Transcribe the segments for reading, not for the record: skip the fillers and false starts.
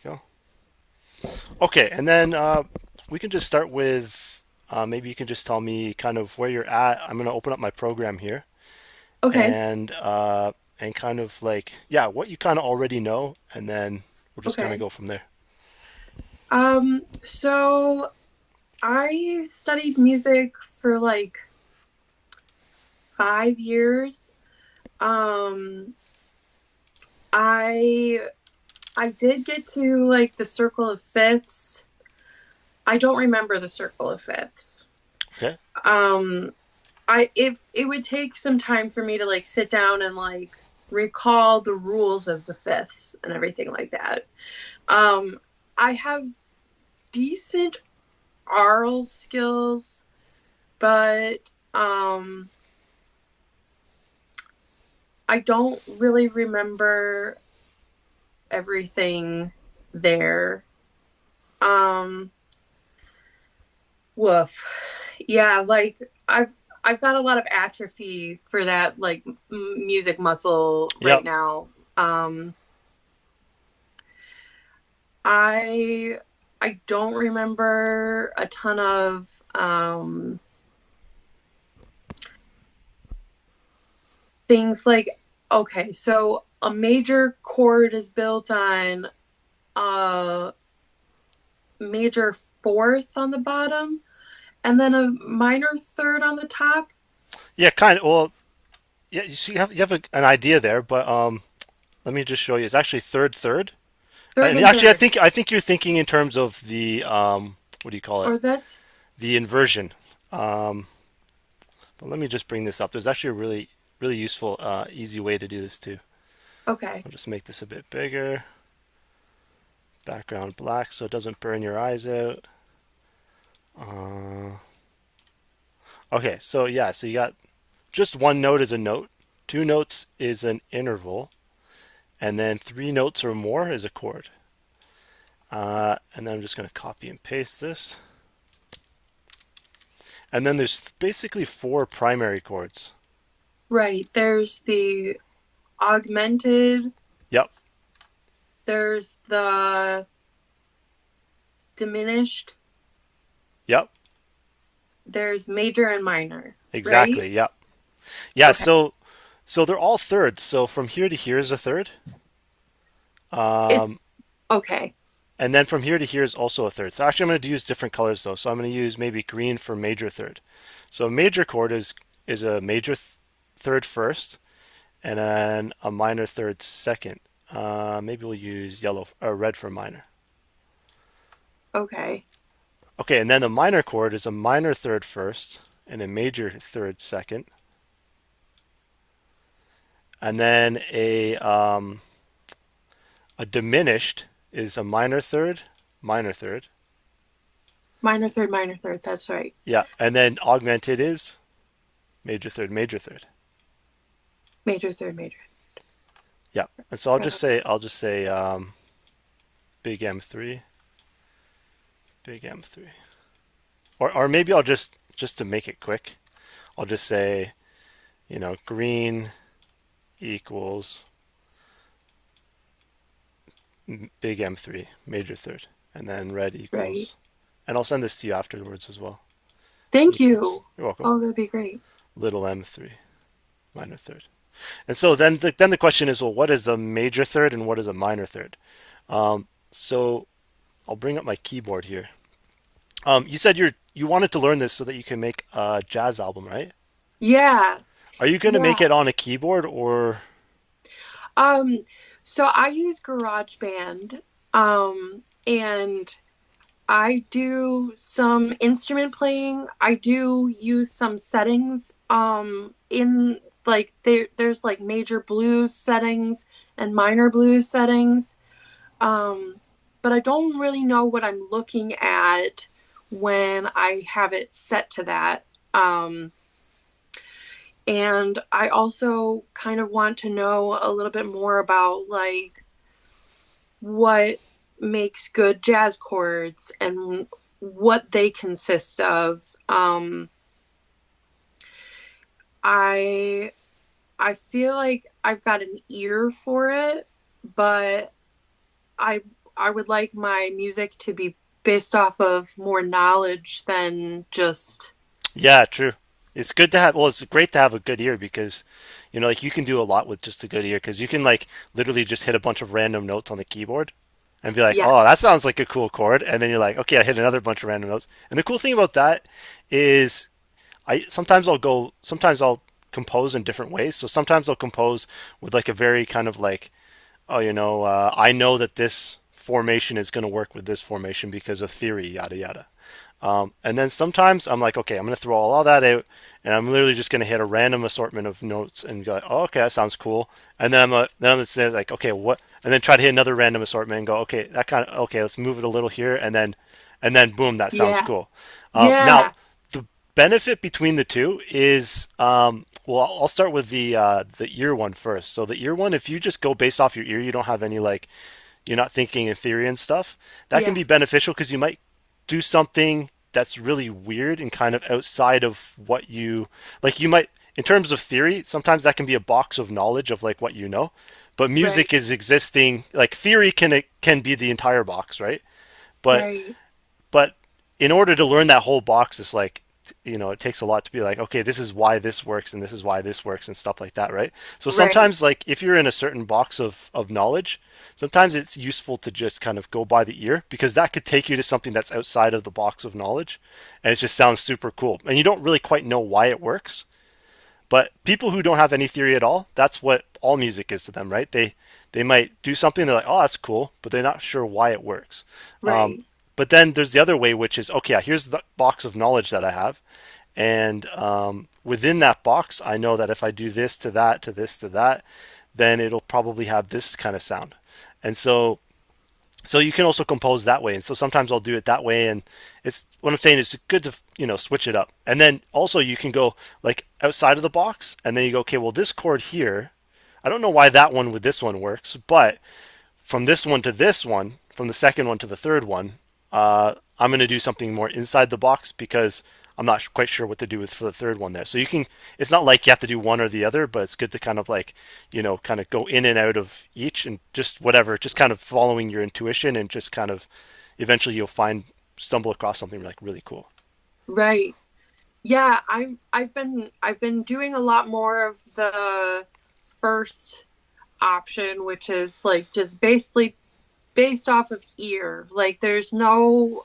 you go. Okay, and then we can just start with maybe you can just tell me kind of where you're at. I'm going to open up my program here Okay. and kind of like yeah, what you kind of already know, and then we'll just kind of Okay. go from there. So I studied music for like 5 years. Um, I I did get to like the circle of fifths. I don't remember the circle of fifths. Okay. Um, I if it would take some time for me to like sit down and like recall the rules of the fifths and everything like that. Um, I have decent aural skills, but I don't really remember everything there. Um, Woof. Yeah, like I've got a lot of atrophy for that like music muscle right Yep. now. Um, I I don't remember a ton of things like okay, so a major chord is built on a major fourth on the bottom and then a minor third on the top. Yeah, kind of. Well, yeah. So you have an idea there, but let me just show you. It's actually third third. Third And and actually, I third. think I think you're thinking in terms of the what do you call it? Or that's The inversion. Um, but let me just bring this up. There's actually a really useful, easy way to do this too. okay. I'll just make this a bit bigger. Background black so it doesn't burn your eyes out. Uh, okay, so yeah, so you got just one note is a note, two notes is an interval, and then three notes or more is a chord. And then I'm just going to copy and paste this. And then there's basically four primary chords. Right. There's the augmented, Yep, there's the diminished, yep, there's major and minor, right? exactly, yep. Yeah, Okay. so they're all thirds. So from here to here is a third. Um, It's okay. and then from here to here is also a third. So actually I'm going to use different colors though. So I'm going to use maybe green for major third. So a major chord is a major third first and then a minor third second. Maybe we'll use yellow or red for minor. Okay. Okay, and then the minor chord is a minor third first and a major third second. And then a diminished is a minor third. Minor third, that's right. Yeah, and then augmented is major third, major third. Major third, major Yeah, and so I'll just third. say big M3, big M3, or maybe I'll just to make it quick, I'll just say green equals big M3, major third, and then red Right. equals, and I'll send this to you afterwards as well. Thank Equals, you. you're welcome, Oh, that'd be great. little M3, minor third. And so then the question is, well, what is a major third and what is a minor third? So I'll bring up my keyboard here. You said you wanted to learn this so that you can make a jazz album, right? Yeah. Are you going to make Yeah. it on a keyboard or? Um, so I use GarageBand, and I do some instrument playing. I do use some settings in like there's like major blues settings and minor blues settings. Um but I don't really know what I'm looking at when I have it set to that. And I also kind of want to know a little bit more about like what makes good jazz chords and what they consist of. I I feel like I've got an ear for it, but I I would like my music to be based off of more knowledge than just Yeah, true. It's good to have, well, it's great to have a good ear because, like you can do a lot with just a good ear because you can like literally just hit a bunch of random notes on the keyboard and be like, yeah, oh, that sounds like a cool chord. And then you're like, okay, I hit another bunch of random notes. And the cool thing about that is sometimes I'll compose in different ways. So sometimes I'll compose with like a very kind of like, oh, I know that this formation is going to work with this formation because of theory, yada yada. And then sometimes I'm like, okay, I'm going to throw all that out, and I'm literally just going to hit a random assortment of notes and go, oh, okay, that sounds cool. And then I'm going to say like, okay, what? And then try to hit another random assortment and go, okay, okay, let's move it a little here, and then boom, that sounds yeah, cool. Now, yeah, the benefit between the two is, well, I'll start with the ear one first. So the ear one, if you just go based off your ear, you don't have any like, you're not thinking in theory and stuff. That can yeah, be beneficial because you might do something that's really weird and kind of outside of what you like. You might, in terms of theory, sometimes that can be a box of knowledge of like what you know, but right, music is existing. Like theory can be the entire box, right? But right, but in order to learn that whole box, it's like, it takes a lot to be like, okay, this is why this works and this is why this works and stuff like that, right? So right, sometimes, like, if you're in a certain box of knowledge, sometimes it's useful to just kind of go by the ear because that could take you to something that's outside of the box of knowledge and it just sounds super cool. And you don't really quite know why it works. But people who don't have any theory at all, that's what all music is to them, right? They might do something, they're like, oh, that's cool, but they're not sure why it works. Um, right, but then there's the other way, which is, okay, here's the box of knowledge that I have. And within that box, I know that if I do this to that, to this to that, then it'll probably have this kind of sound. And so you can also compose that way. And so sometimes I'll do it that way. And it's what I'm saying is good to, switch it up. And then also you can go like outside of the box and then you go, okay, well, this chord here, I don't know why that one with this one works, but from this one to this one, from the second one to the third one, I'm going to do something more inside the box because I'm not quite sure what to do with for the third one there. So it's not like you have to do one or the other, but it's good to kind of like, kind of go in and out of each and just whatever, just kind of following your intuition and just kind of eventually stumble across something like really cool. right. Yeah, I've been doing a lot more of the first option, which is like just basically based off of ear. Like there's no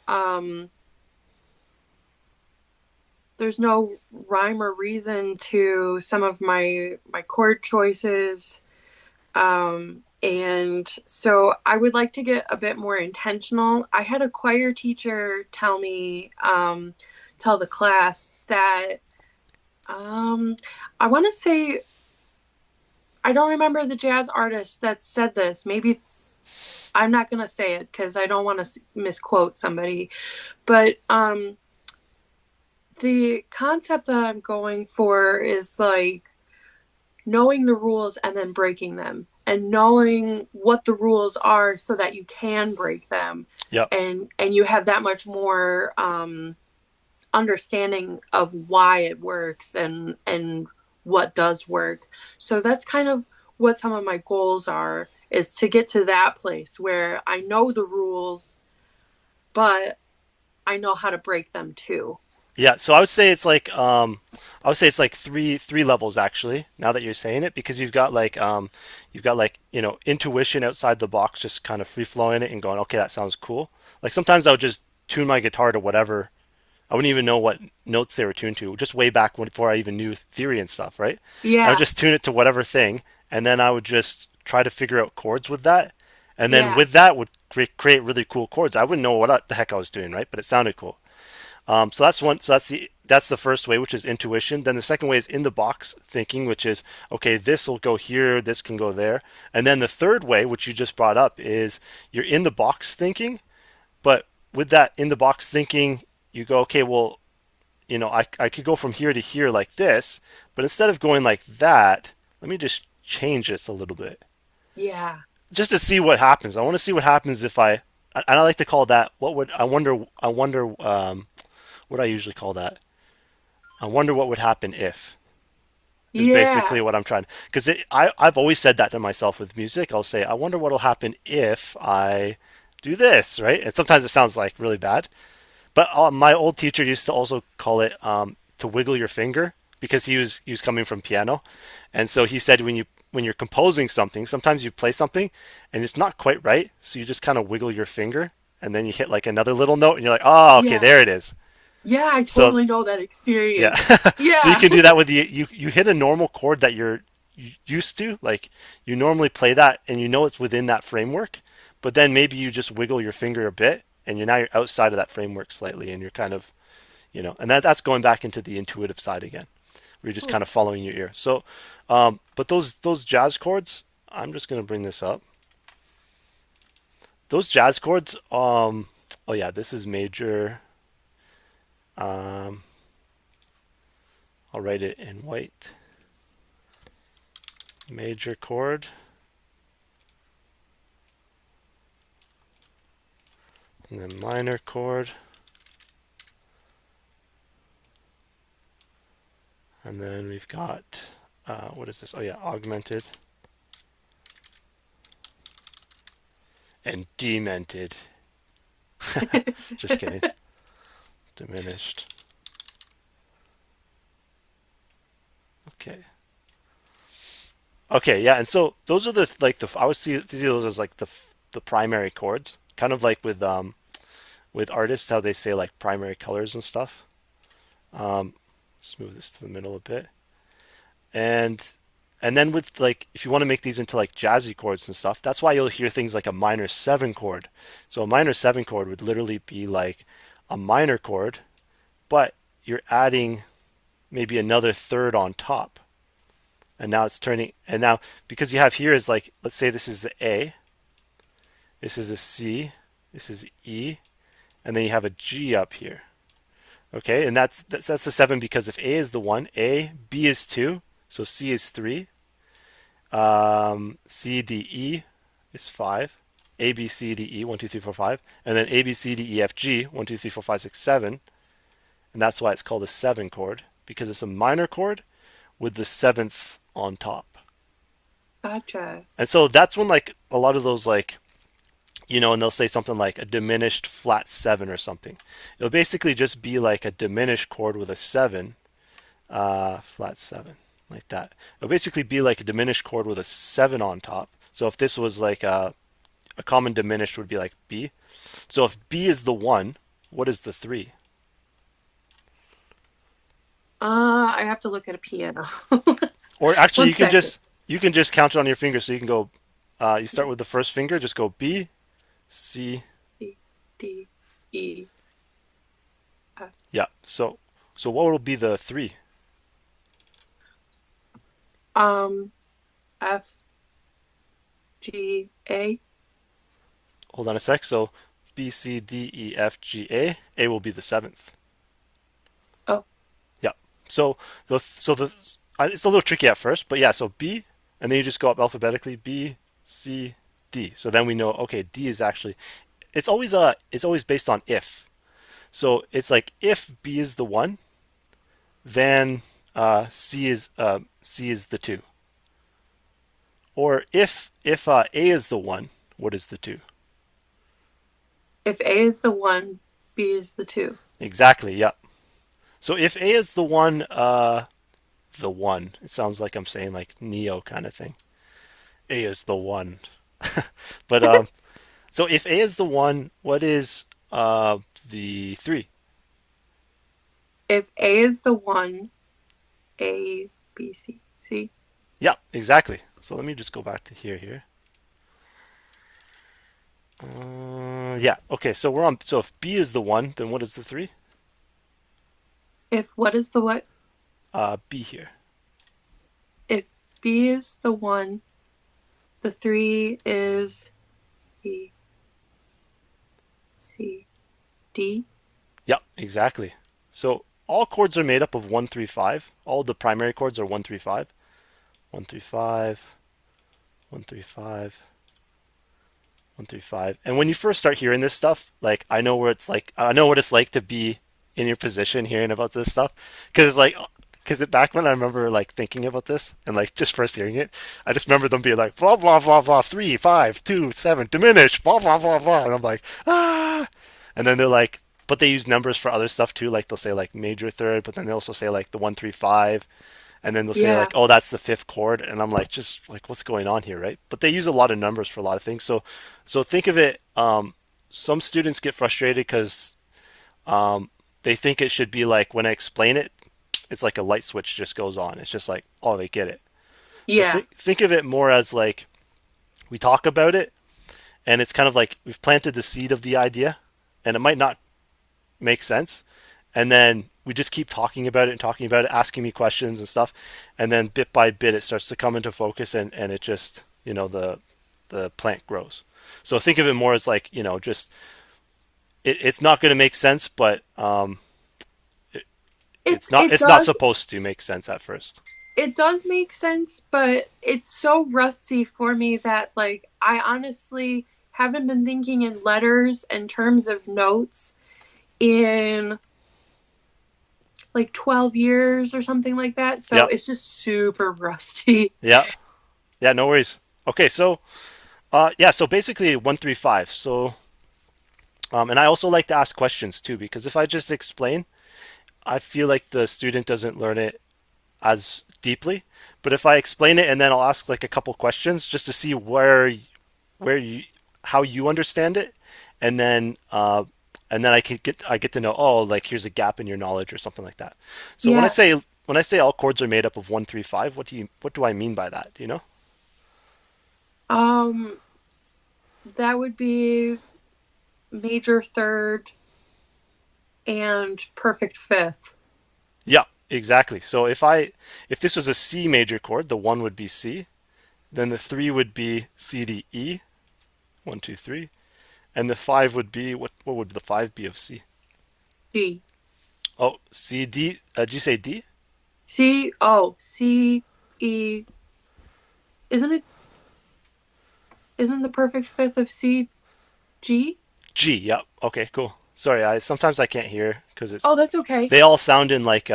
rhyme or reason to some of my chord choices. And so I would like to get a bit more intentional. I had a choir teacher tell the class that um, I want to say, I don't remember the jazz artist that said this. Maybe I'm not going to say it because I don't want to misquote somebody. But the concept that I'm going for is like knowing the rules and then breaking them and knowing what the rules are so that you can break them, Yep. and you have that much more understanding of why it works and what does work. So that's kind of what some of my goals are, is to get to that place where I know the rules but I know how to break them too. Yeah, so I would say it's like three levels actually, now that you're saying it, because you've got like, intuition outside the box, just kind of free flowing it and going, okay, that sounds cool. Like sometimes I would just tune my guitar to whatever. I wouldn't even know what notes they were tuned to, just way back before I even knew theory and stuff, right? I would Yeah, just tune it to whatever thing, and then I would just try to figure out chords with that. And then yeah, with that would create really cool chords. I wouldn't know what the heck I was doing, right? But it sounded cool. So that's one. So that's the first way, which is intuition. Then the second way is in the box thinking, which is okay, this will go here, this can go there. And then the third way, which you just brought up, is you're in the box thinking, but with that in the box thinking, you go, okay, well, I could go from here to here like this, but instead of going like that, let me just change this a little bit yeah, just to see what happens. I want to see what happens if and I like to call that, what would I wonder what I usually call that. I wonder what would happen if is yeah, basically what I'm trying, because I've always said that to myself with music. I'll say, I wonder what'll happen if I do this, right? And sometimes it sounds like really bad. But my old teacher used to also call it to wiggle your finger because he was coming from piano, and so he said when you're composing something, sometimes you play something and it's not quite right, so you just kind of wiggle your finger and then you hit like another little note and you're like, oh, okay, Yeah. there it is. Yeah, I So totally know that yeah, experience. so you Yeah. can do that with you hit a normal chord that you're used to, like you normally play that and you know it's within that framework, but then maybe you just wiggle your finger a bit and you're outside of that framework slightly and you're kind of and that's going back into the intuitive side again. Where you're just kind Cool. of following your ear. So, but those jazz chords, I'm just gonna bring this up. Those jazz chords, oh yeah, this is major. Um, I'll write it in white. Major chord, and then minor chord, and then we've got what is this? Oh yeah, augmented and demented. Just kidding. Diminished. Okay. Okay, yeah, and so those are I would see those as like the primary chords, kind of like with artists how they say like primary colors and stuff. Um, just move this to the middle a bit, and and then with like if you want to make these into like jazzy chords and stuff, that's why you'll hear things like a minor seven chord. So a minor seven chord would literally be like a minor chord, but you're adding maybe another third on top. And now it's turning, and now because you have here is like, let's say this is the A, this is a C, this is E, and then you have a G up here. Okay, and that's a seven because if A is the one, A, B is two, so C is three, C, D, E is five, A, B, C, D, E, one, two, three, four, five, and then A, B, C, D, E, F, G, one, two, three, four, five, six, seven, and that's why it's called a seven chord because it's a minor chord with the seventh on top. Gotcha. And so that's when like a lot of those like and they'll say something like a diminished flat seven or something. It'll basically just be like a diminished chord with a seven, flat seven, like that. It'll basically be like a diminished chord with a seven on top. So if this was like a common diminished would be like B. So if B is the one, what is the three? I have to look at a piano. Or actually, One second. you can just count it on your finger. So you can go. You start with the first finger. Just go B, C. D, D, E, F. Yeah. So what will be the three? Um, F, G, A. Hold on a sec. So B, C, D, E, F, G, A. A will be the seventh. Oh, Yeah. So the it's a little tricky at first, but yeah. So B, and then you just go up alphabetically. B, C, D. So then we know. Okay, D is actually. It's always based on if. So it's like if B is the one, then C is the two. Or if A is the one, what is the two? if A is the one, B is the two. Exactly. Yeah. So if A is the one. It sounds like I'm saying like Neo kind of thing. A is the one. But so if A is the one, what is the three? If A is the one, A, B, C. See? Yeah, exactly. So let me just go back to here. Yeah. Okay. So we're on. So if B is the one, then what is the three? If what is the what? B here. If B is the one, the three is B, C, D. Yeah, exactly. So all chords are made up of 135. All the primary chords are 135. 135, 135, 135. And when you first start hearing this stuff, like I know what it's like to be in your position hearing about this stuff because like Because back when I remember like thinking about this and like just first hearing it, I just remember them being like blah blah blah blah 3 5 2 7 diminish blah blah blah blah, and I'm like ah, and then they're like, but they use numbers for other stuff too. Like they'll say like major third, but then they also say like the 1 3 5, and then they'll say Yeah. like oh that's the fifth chord, and I'm like just like what's going on here, right? But they use a lot of numbers for a lot of things. So think of it. Some students get frustrated because they think it should be like when I explain it, it's like a light switch just goes on. It's just like, oh, they get it. But Yeah. think of it more as like we talk about it, and it's kind of like we've planted the seed of the idea, and it might not make sense, and then we just keep talking about it and talking about it, asking me questions and stuff, and then bit by bit it starts to come into focus, and it just the plant grows. So think of it more as like just it's not going to make sense, but it, It it's not it it's not does supposed to make sense at first. it does make sense, but it's so rusty for me that like I honestly haven't been thinking in letters and terms of notes in like 12 years or something like that. So Yeah, it's just super rusty. yeah, yeah. No worries. Okay, so yeah, so basically 1 3 5. So and I also like to ask questions too because if I just explain, I feel like the student doesn't learn it as deeply. But if I explain it and then I'll ask like a couple questions just to see where you how you understand it, and then I get to know, oh, like here's a gap in your knowledge or something like that. So Yeah. when I say all chords are made up of 1 3 5, what do I mean by that? Do you know? Um that would be major third and perfect fifth. Yeah, exactly. So if this was a C major chord, the one would be C, then the three would be C D E, 1 2 3, and the five would be what would the five be of C? G. Oh, C D. Did you say D? C E, isn't it, isn't the perfect fifth of C G? G. Yeah. Okay. Cool. Sorry. I sometimes I can't hear because Oh, it's that's okay. they all sound in like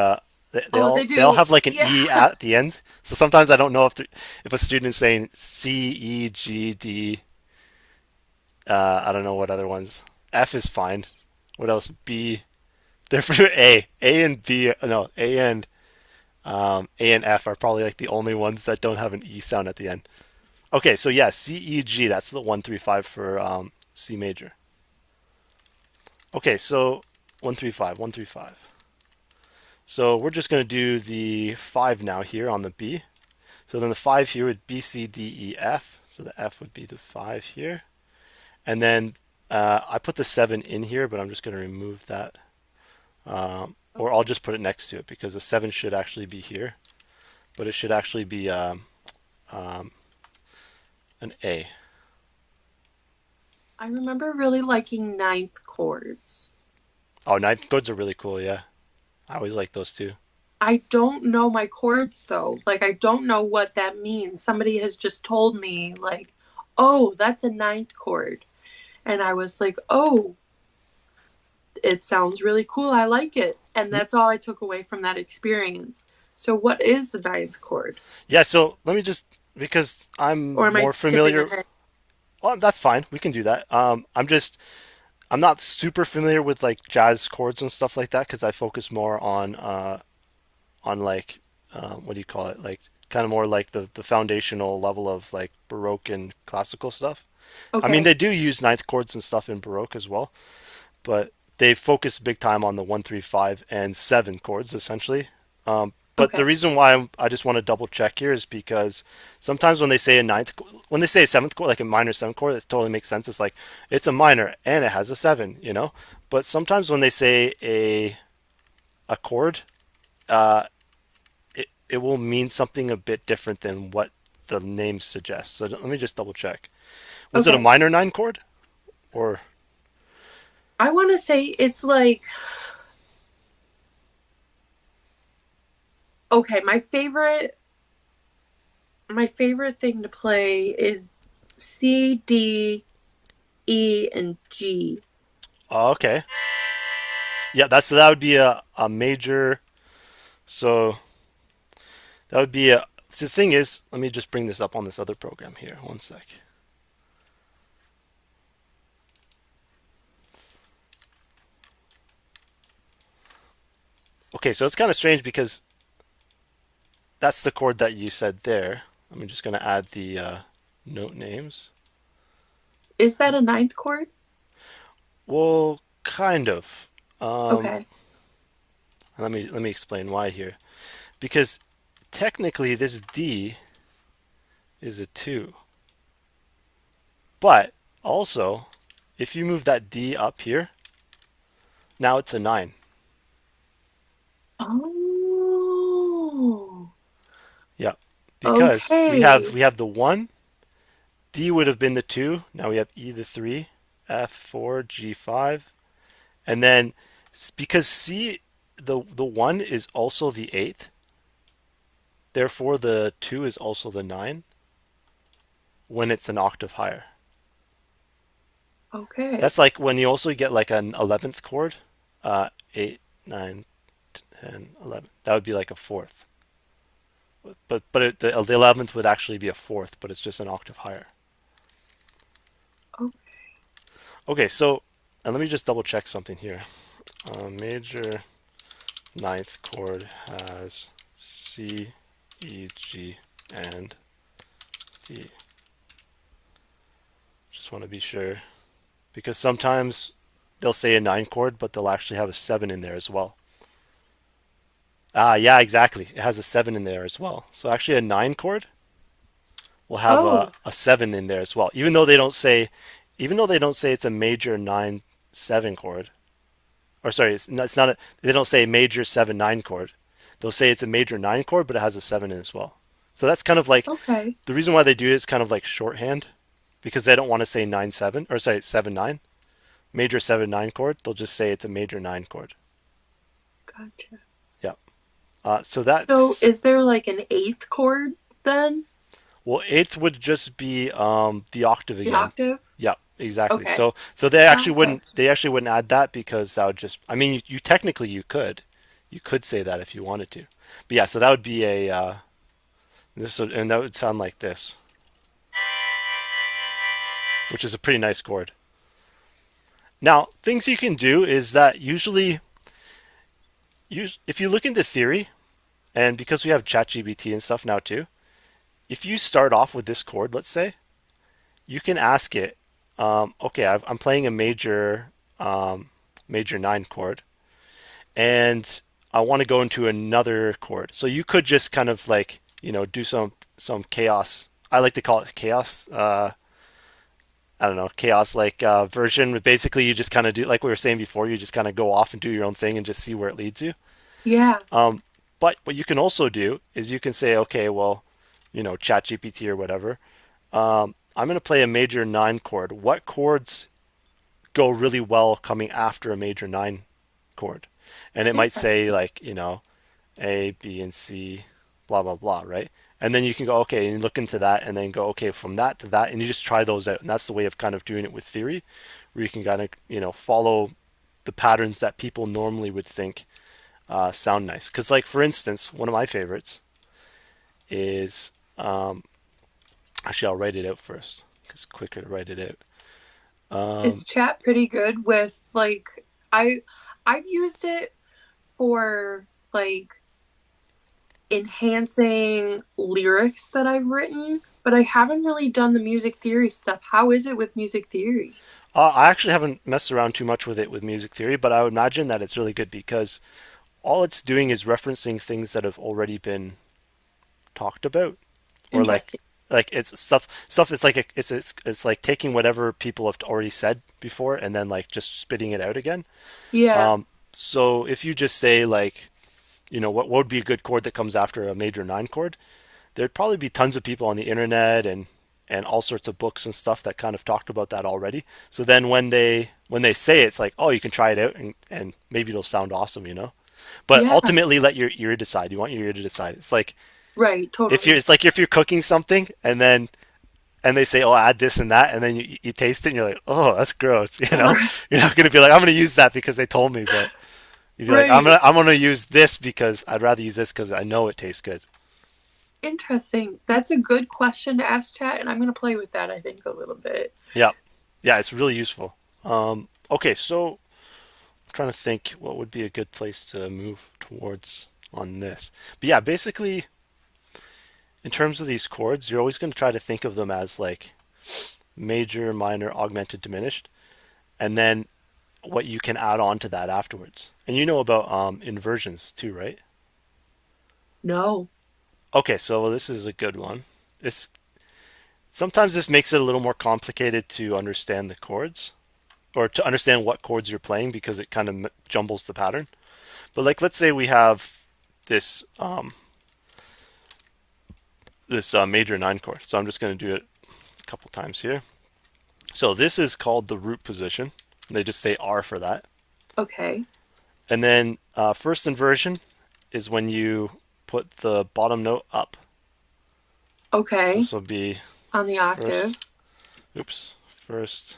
Oh, they they all do. have like an Yeah. E at the end. So sometimes I don't know if a student is saying C E G D. I don't know what other ones. F is fine. What else? B. They're for A and B. No, A and F are probably like the only ones that don't have an E sound at the end. Okay, so yeah, C E G. That's the 1 3 5 for C major. Okay, so 1 3 5, 1 3 5. So we're just going to do the 5 now here on the B. So then the 5 here would B, C, D, E, F. So the F would be the 5 here. And then I put the 7 in here, but I'm just going to remove that. Or I'll just put it next to it because the 7 should actually be here. But it should actually be um, an A. I remember really liking ninth chords. Oh, ninth chords are really cool, yeah. I always like those too. I don't know my chords though. Like, I don't know what that means. Somebody has just told me, like, oh, that's a ninth chord. And I was like, oh, it sounds really cool. I like it. And that's all I took away from that experience. So, what is the ninth chord? Yeah, so let me just, because I'm Or am I more skipping familiar. ahead? Well, that's fine. We can do that. I'm not super familiar with like jazz chords and stuff like that because I focus more on like what do you call it? Like kind of more like the foundational level of like Baroque and classical stuff. I mean, Okay. they do use ninth chords and stuff in Baroque as well, but they focus big time on the 1 3 5 and 7 chords essentially. But the Okay. reason why I just want to double check here is because sometimes when they say a when they say a seventh chord, like a minor seventh chord, it totally makes sense. It's like it's a minor and it has a seven, you know. But sometimes when they say a chord, uh, it will mean something a bit different than what the name suggests. So let me just double check. Was it a Okay. minor nine chord or I want to say it's like, okay, my favorite thing to play is C, D, E, and G. oh, okay? Yeah, that would be a major. So That would be a. So the thing is, let me just bring this up on this other program here. One sec. Okay, so it's kind of strange because that's the chord that you said there. I'm just going to add the note names. Is that a ninth chord? Well, kind of. Um, Okay. let me explain why here. Because technically this D is a 2. But also, if you move that D up here, now it's a 9. Oh, Yeah. Because we have okay. we have the 1, D would have been the 2, now we have E the 3, F4, G5, and then because C the 1 is also the 8th, therefore the 2 is also the 9 when it's an octave higher. Okay. That's like when you also get like an 11th chord, 8, 9, 10, 11. That would be like a fourth. The 11th would actually be a fourth, but it's just an octave higher. Oh, Okay, so and let me just double check something here. Major ninth chord has C, E, G, and D. Just want to be sure because sometimes they'll say a 9 chord, but they'll actually have a 7 in there as well. Ah, yeah, exactly. It has a 7 in there as well. So actually a 9 chord will have oh, a 7 in there as well. Even though they don't say it's a major 9-7 chord. Or sorry, it's not they don't say major 7-9 chord. They'll say it's a major 9 chord, but it has a 7 in as well. So that's kind of like okay. the reason why they do it is kind of like shorthand because they don't want to say 9-7 or say 7-9. Major 7-9 chord, they'll just say it's a major 9 chord. Gotcha. Yeah. So So that's is there like an eighth chord then? well, eighth would just be the octave The again. octave? Yeah, exactly. Okay. So they actually Gotcha. wouldn't add that because that would just I mean you technically you could say that if you wanted to, but yeah. So that would be a and that would sound like this, which is a pretty nice chord. Now things you can do is that usually if you look into theory and because we have ChatGPT and stuff now too, if you start off with this chord, let's say you can ask it, okay, I'm playing a major 9 chord, and I want to go into another chord. So you could just kind of like, do some chaos. I like to call it chaos. I don't know, chaos like version. But basically, you just kind of do like we were saying before. You just kind of go off and do your own thing and just see where it leads you. Yeah. But what you can also do is you can say, okay, well, Chat GPT or whatever. I'm going to play a major 9 chord. What chords go really well coming after a major 9 chord? And it might say like, A, B, and C, blah, blah, blah, right? And then you can go, okay, and look into that and then go, okay, from that to that. And you just try those out. And that's the way of kind of doing it with theory, where you can kind of, follow the patterns that people normally would think sound nice. Because, like, for instance, one of my favorites is actually, I'll write it out first because it's quicker to write it out. Is chat pretty good with like I I've used it for like enhancing lyrics that I've written, but I haven't really done the music theory stuff. How is it with music theory? I actually haven't messed around too much with it with music theory, but I would imagine that it's really good because all it's doing is referencing things that have already been talked about, or Interesting. like it's stuff. It's like it's like taking whatever people have already said before and then like just spitting it out again. Yeah. So if you just say like, what would be a good chord that comes after a major 9 chord, there'd probably be tons of people on the internet and all sorts of books and stuff that kind of talked about that already. So then when they say it, it's like, oh, you can try it out and maybe it'll sound awesome. But Yeah. ultimately, let your ear decide. You want your ear to decide. It's like Right. Totally. if you're cooking something and they say, oh, add this and that, and then you taste it and you're like, oh, that's gross. Right. You're not gonna be like, I'm gonna use that because they told me, but you'd be like, Right. I'm gonna use this because I'd rather use this because I know it tastes good. Interesting. That's a good question to ask chat, and I'm gonna play with that, I think, a little bit. Yeah, yeah, it's really useful. Okay, so I'm trying to think what would be a good place to move towards on this. But yeah, basically, in terms of these chords, you're always going to try to think of them as like major, minor, augmented, diminished, and then what you can add on to that afterwards. And you know about inversions too, right? No. Okay, so this is a good one. It's sometimes this makes it a little more complicated to understand the chords or to understand what chords you're playing because it kind of jumbles the pattern. But like, let's say we have this major 9 chord. So I'm just going to do it a couple times here. So this is called the root position. They just say R for that. Okay. And then first inversion is when you put the bottom note up. So Okay. this will be On the octave. first, oops, first,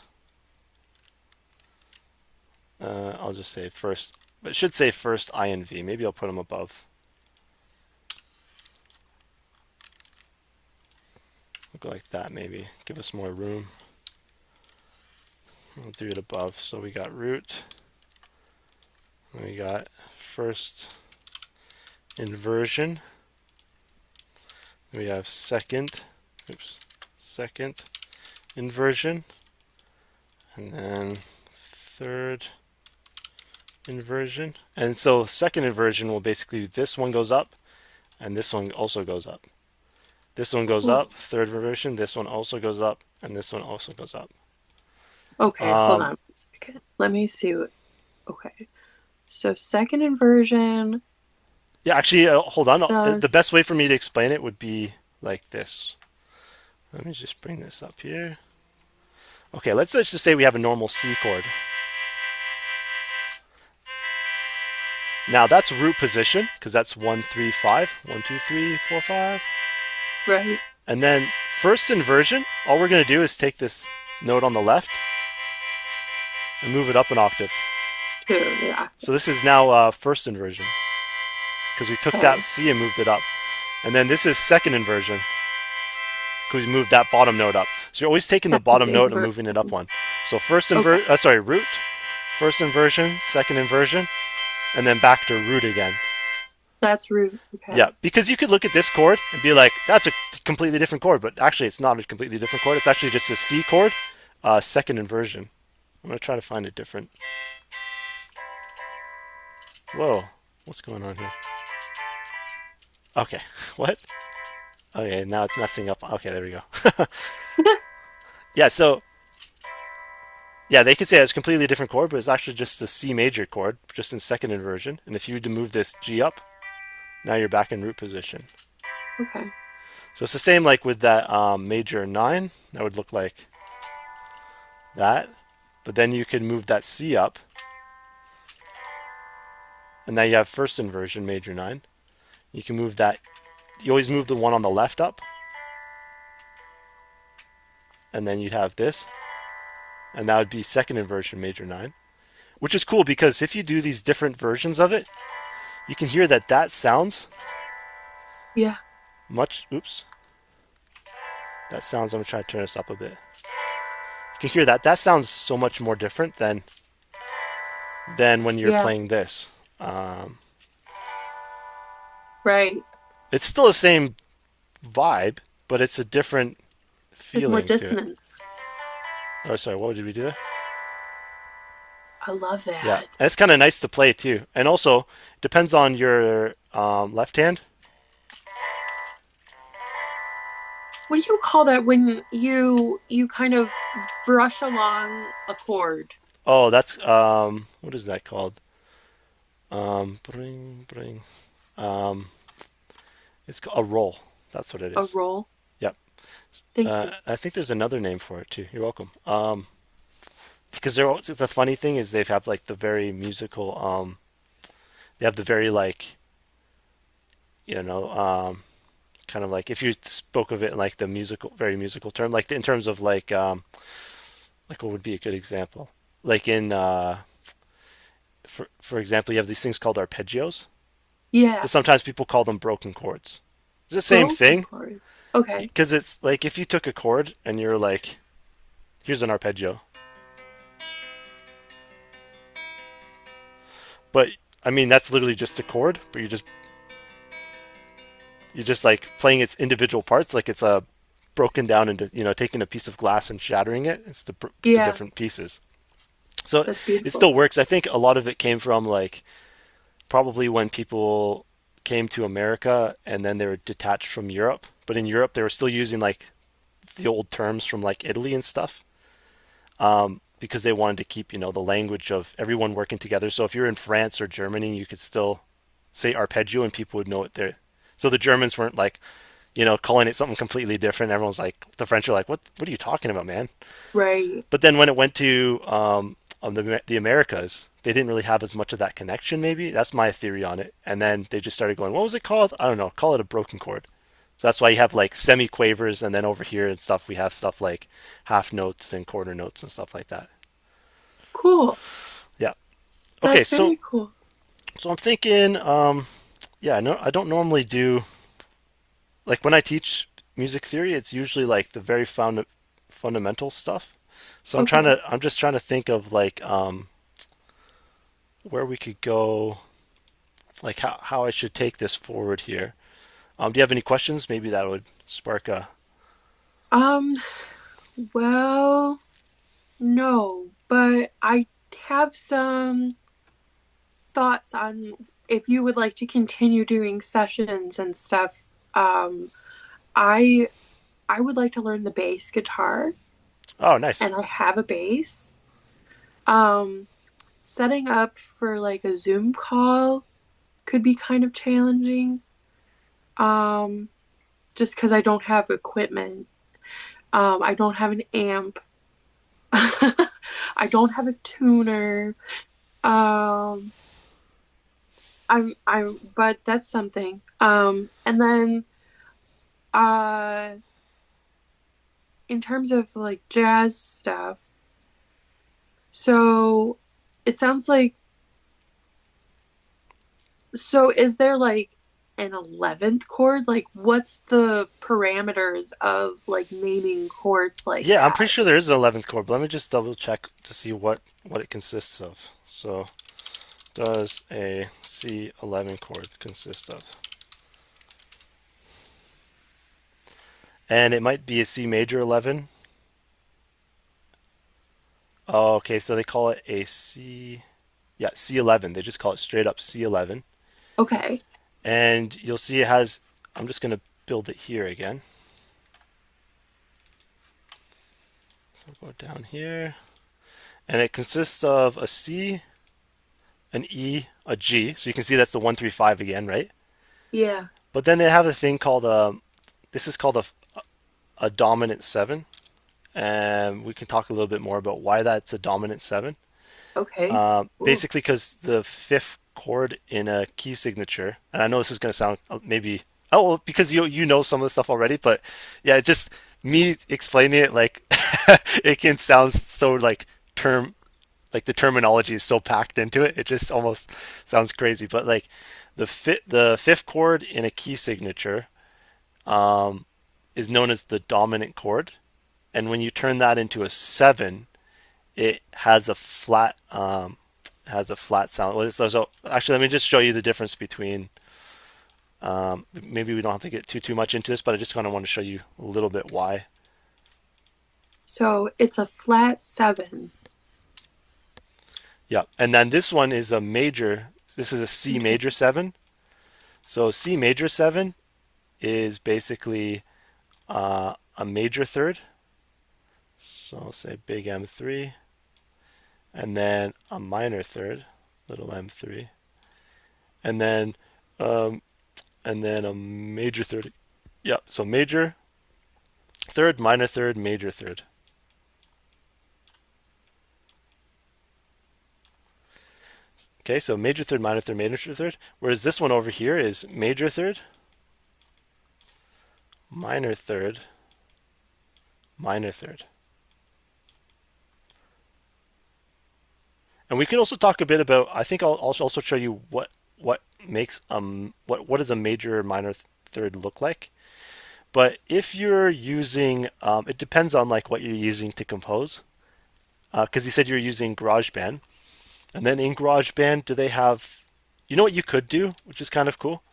I'll just say first, but it should say first I and V. Maybe I'll put them above. We'll go like that maybe. Give us more room. I'll do it above. So we got root. And we got first inversion. We have second, oops, second inversion. And then third inversion. And so second inversion will basically, this one goes up and this one also goes up. This one goes Cool. up, third inversion, this one also goes up, and this one also goes up. Okay, hold on a second. Let me see what. Okay. So second inversion Yeah, actually, hold on. The does. best way for me to explain it would be like this. Let me just bring this up here. Okay, let's just say we have a normal C chord. Now that's root position because that's 1, 3, 5. 1, 2, 3, 4, 5. Right. And then first inversion, all we're going to do is take this note on the left and move it up an octave. Two. Yeah. So this is now first inversion because we took that Okay. C and moved it up. And then this is second inversion because we moved that bottom note up. So you're always taking the Second bottom note and inversion. moving it up one. So Okay. root, first inversion, second inversion, and then back to root again. That's root. Yeah, Okay. because you could look at this chord and be like, that's a completely different chord, but actually it's not a completely different chord. It's actually just a C chord, second inversion. I'm going to try to find it different. Whoa, what's going on here? Okay, what? Okay, now it's messing up. Okay, there we go. Yeah, so, yeah, they could say it's a completely different chord, but it's actually just a C major chord, just in second inversion. And if you were to move this G up, now you're back in root position. Okay. So it's the same like with that major 9. That would look like that. But then you could move that C up. And now you have first inversion, major 9. You can move that. You always move the one on the left up. And then you'd have this. And that would be second inversion, major 9. Which is cool because if you do these different versions of it, you can hear that that sounds Yeah. much. Oops. That sounds. I'm going to try to turn this up a bit. You can hear that. That sounds so much more different than when you're Yeah. playing this. Um, Right. it's still the same vibe, but it's a different There's more feeling to it. dissonance. Oh, sorry, what did we do there? I love Yeah, that. and it's kind of nice to play too. And also, depends on your left hand. What do you call that when you kind of brush along a chord? Oh, that's what is that called? Bring, bring. Um, it's a roll. That's what it A is. roll? Yep. Thank you. I think there's another name for it too. You're welcome. Because they're also, the funny thing is they have like the very musical. They have the very like you know kind of like if you spoke of it in like the musical, very musical term, like in terms of like what would be a good example? Like in for example, you have these things called arpeggios, Yeah. but sometimes people call them broken chords. It's the same Broken thing chord. Okay. because it's like if you took a chord and you're like, here's an arpeggio, but I mean that's literally just a chord, but you're just like playing its individual parts, like it's a broken down into taking a piece of glass and shattering it. It's the Yeah, different pieces. So that's it beautiful. still works. I think a lot of it came from like probably when people came to America and then they were detached from Europe. But in Europe, they were still using like the old terms from like Italy and stuff because they wanted to keep, the language of everyone working together. So if you're in France or Germany, you could still say arpeggio and people would know it there. So the Germans weren't like, calling it something completely different. Everyone's like, the French are like, what are you talking about, man? Right. But then when it went to the Americas, they didn't really have as much of that connection. Maybe that's my theory on it. And then they just started going, what was it called? I don't know. Call it a broken chord. So that's why you have like semi-quavers, and then over here and stuff, we have stuff like half notes and quarter notes and stuff like that. Cool. Yeah. Okay, That's so very cool. I'm thinking, yeah, no, I don't normally do like when I teach music theory, it's usually like the very fundamental stuff. So Okay. I'm just trying to think of like where we could go, like how I should take this forward here. Do you have any questions? Maybe that would spark a. Um, well, no, but I have some thoughts on if you would like to continue doing sessions and stuff. Um, I I would like to learn the bass guitar, Oh, nice. and I have a bass. Um, Setting up for like a Zoom call could be kind of challenging. Um, just because I don't have equipment. I don't have an amp. I don't have a tuner. Um, but that's something. And then, uh, in terms of like jazz stuff, so it sounds like, so is there like an 11th chord? Like, what's the parameters of like naming chords like Yeah, I'm pretty that? sure there is an 11th chord, but let me just double check to see what it consists of. So, does a C11 chord consist of? And it might be a C major 11. Oh, okay, so they call it a C. Yeah, C11. They just call it straight up C11. Okay. And you'll see it has, I'm just going to build it here again. So we'll go down here. And it consists of a C, an E, a G. So you can see that's the 135 again, right? Yeah. But then they have a thing called this is called a dominant 7. And we can talk a little bit more about why that's a dominant 7. Okay. Cool. Basically, because the fifth chord in a key signature, and I know this is going to sound maybe well, because you know some of the stuff already, but yeah, it's just me explaining it like it can sound so like the terminology is so packed into it. It just almost sounds crazy. But like the fifth chord in a key signature is known as the dominant chord, and when you turn that into a 7, it has a flat sound. So actually, let me just show you the difference between. Maybe we don't have to get too much into this, but I just kind of want to show you a little bit why. So it's a flat 7. Yeah, and then this one is a major. This is a C major Interesting. 7. So C major 7 is basically a major third. So I'll say big M3, and then a minor third, little M3, and then um, a major third. Yeah, so major third, minor third, major third. Okay, so major third, minor third, major third. Whereas this one over here is major third, minor third, minor third. And we can also talk a bit about. I think I'll also show you what makes what is a major minor third look like. But if you're using, it depends on like what you're using to compose. Because you said you're using GarageBand, and then in GarageBand, do they have? You know what you could do, which is kind of cool,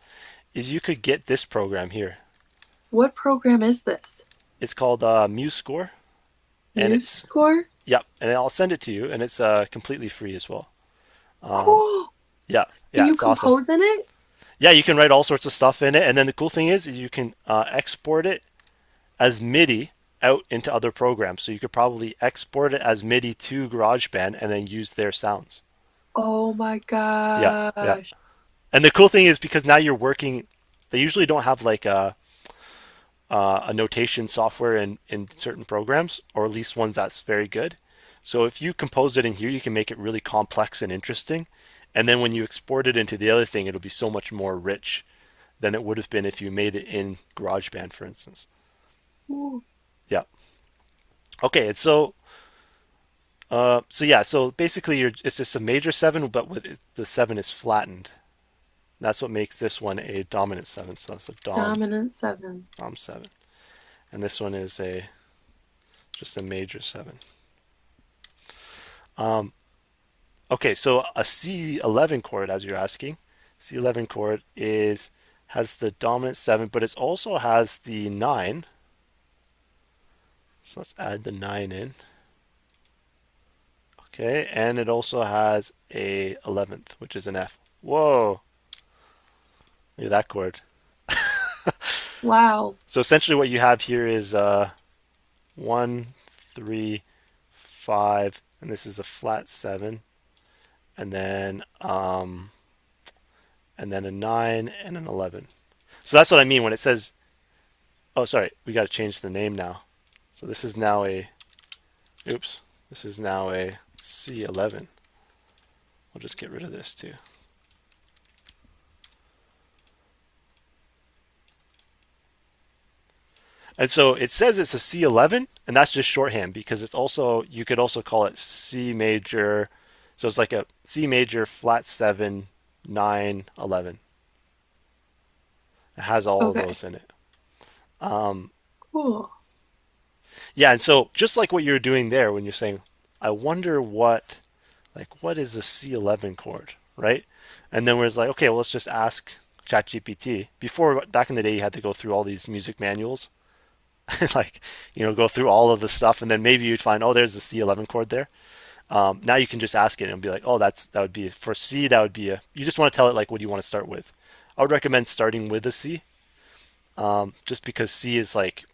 is you could get this program here. What program is this? It's called MuseScore, and Muse it's Score? yep, and I'll send it to you, and it's completely free as well. Um, Cool. yeah, Can yeah, you it's awesome. compose in it? Yeah, you can write all sorts of stuff in it, and then the cool thing is you can export it as MIDI out into other programs. So you could probably export it as MIDI to GarageBand and then use their sounds. Oh my Yeah, yeah. gosh. And the cool thing is because now you're working, they usually don't have like a notation software in certain programs, or at least ones that's very good. So if you compose it in here, you can make it really complex and interesting. And then when you export it into the other thing, it'll be so much more rich than it would have been if you made it in GarageBand, for instance. Ooh. Yeah. Okay, and so yeah, so basically it's just a major seven, but with the seven is flattened. That's what makes this one a dominant seven. So it's a Dominant seven. dom seven, and this one is a just a major seven. Um, okay, so a C11 chord, as you're asking, C11 chord is has the dominant seven, but it also has the nine. So let's add the nine in. Okay, and it also has a 11th, which is an F. Whoa, look at that chord. Wow. So essentially, what you have here is 1, 3, 5, and this is a flat seven, and then a nine and an 11. So that's what I mean when it says. Oh, sorry, we got to change the name now. So this is now a. Oops, this is now a C11. I'll just get rid of this too. And so it says it's a C11, and that's just shorthand because it's also, you could also call it C major. So it's like a C major flat 7, 9, 11. It has all of Okay. those in it. Um, Cool. yeah, and so just like what you're doing there when you're saying, I wonder what is a C11 chord, right? And then we're like, okay, well, let's just ask ChatGPT. Before, back in the day, you had to go through all these music manuals like go through all of the stuff, and then maybe you'd find, oh, there's a C11 chord there. Now you can just ask it and be like, oh, that would be for C. That would be a. You just want to tell it like what do you want to start with. I would recommend starting with a C, just because C is like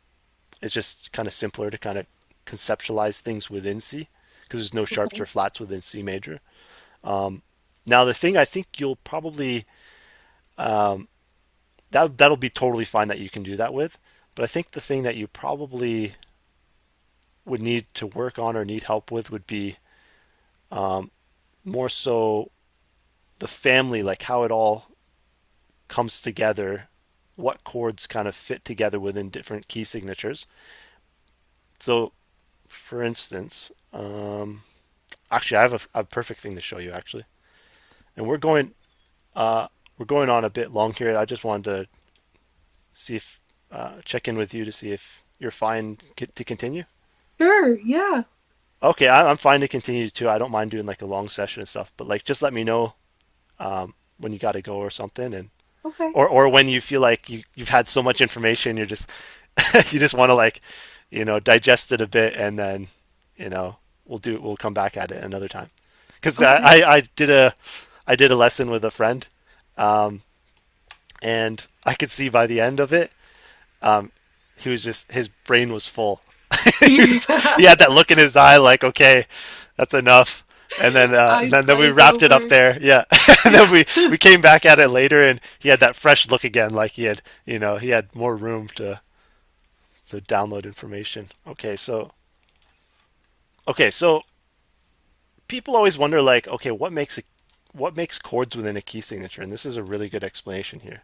it's just kind of simpler to kind of conceptualize things within C because there's no sharps Okay. or flats within C major. Now the thing I think you'll probably that'll be totally fine that you can do that with, but I think the thing that you probably would need to work on or need help with would be more so the family, like how it all comes together, what chords kind of fit together within different key signatures. So, for instance, actually, I have a perfect thing to show you actually, and we're going on a bit long here. I just wanted to see if check in with you to see if you're fine to continue. Sure. Yeah. Okay, I'm fine to continue too. I don't mind doing like a long session and stuff, but like just let me know when you got to go or something, and Okay. or when you feel like you've had so much information, you're just you just want to like digest it a bit, and then we'll come back at it another time. Because Okay. I did a lesson with a friend, and I could see by the end of it, um, he was just his brain was full. He Yeah. had that look in his eye, like, okay, that's enough. And Eyes then we glaze wrapped it up over. there, yeah. And then we came back at it later, and he had that fresh look again, like he had more room to download information. Okay, so people always wonder, like, okay, what makes chords within a key signature, and this is a really good explanation here.